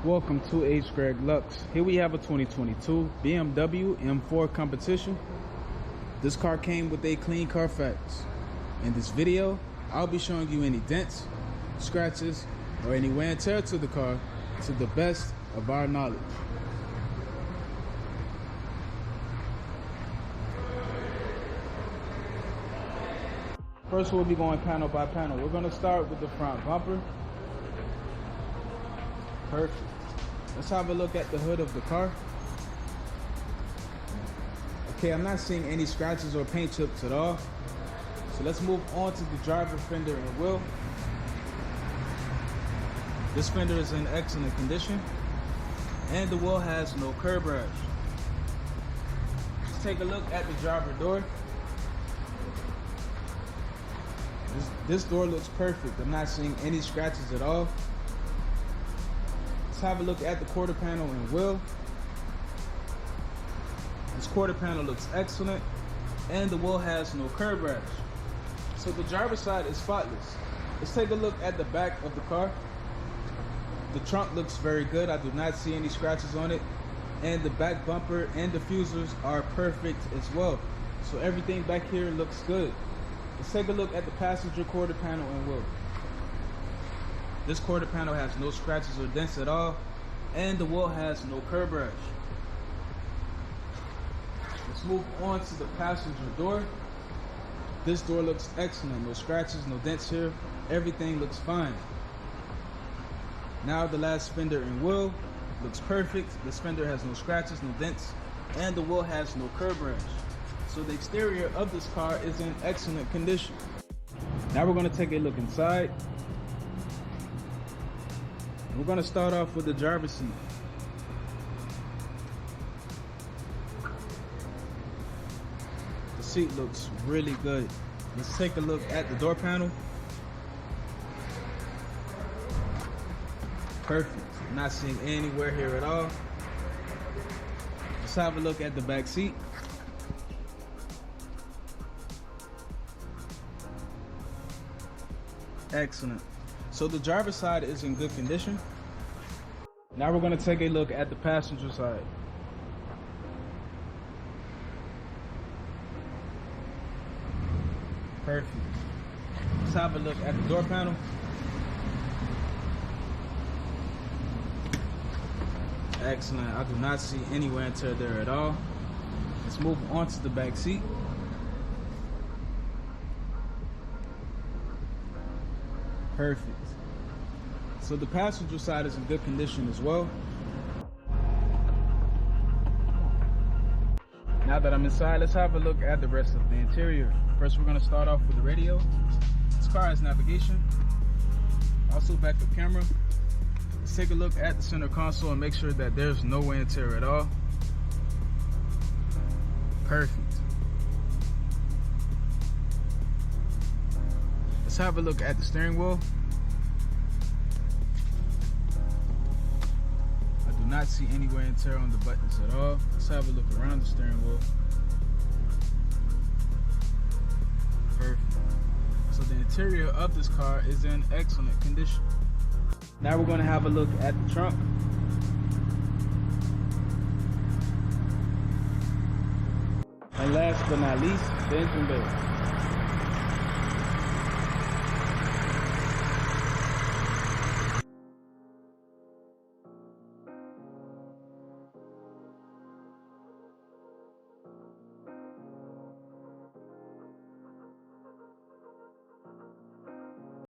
Welcome to hgreglux. Here we have a 2022 BMW M4 competition. This car came with a clean Carfax. In this video, I'll be showing you any dents, scratches, or any wear and tear to the car to the best of our knowledge. First, we'll be going panel by panel. We're going to start with the front bumper. Perfect. Let's have a look at the hood of the car. Okay, I'm not seeing any scratches or paint chips at all. So let's move on to the driver fender and wheel. This fender is in excellent condition, and the wheel has no curb rash. Let's take a look at the driver door. This door looks perfect. I'm not seeing any scratches at all. Let's have a look at the quarter panel and wheel. This quarter panel looks excellent, and the wheel has no curb rash. So the driver's side is spotless. Let's take a look at the back of the car. The trunk looks very good. I do not see any scratches on it, and the back bumper and diffusers are perfect as well. So everything back here looks good. Let's take a look at the passenger quarter panel and wheel. This quarter panel has no scratches or dents at all, and the wheel has no curb rash. Let's move on to the passenger door. This door looks excellent. No scratches, no dents here. Everything looks fine. Now the last fender and wheel looks perfect. This fender has no scratches, no dents, and the wheel has no curb rash. So the exterior of this car is in excellent condition. Now we're going to take a look inside. We're going to start off with the driver's seat. The seat looks really good. Let's take a look at the door panel. Perfect. I'm not seeing any wear here at all. Let's have a look at the back seat. Excellent. So the driver's side is in good condition. Now we're going to take a look at the passenger side. Perfect. Let's have a look at the door panel. Excellent. I do not see any wear and tear there at all. Let's move on to the back seat. Perfect. So the passenger side is in good condition as well. Now that I'm inside, let's have a look at the rest of the interior. First, we're going to start off with the radio. This car has navigation, also backup camera. Let's take a look at the center console and make sure that there's no wear and tear at all. Perfect. Let's have a look at the steering wheel. I do not see any wear and tear on the buttons at all. Let's have a look around the steering wheel. Perfect. So the interior of this car is in excellent condition. Now we're going to have a look at the trunk. And last but not least, the engine bay.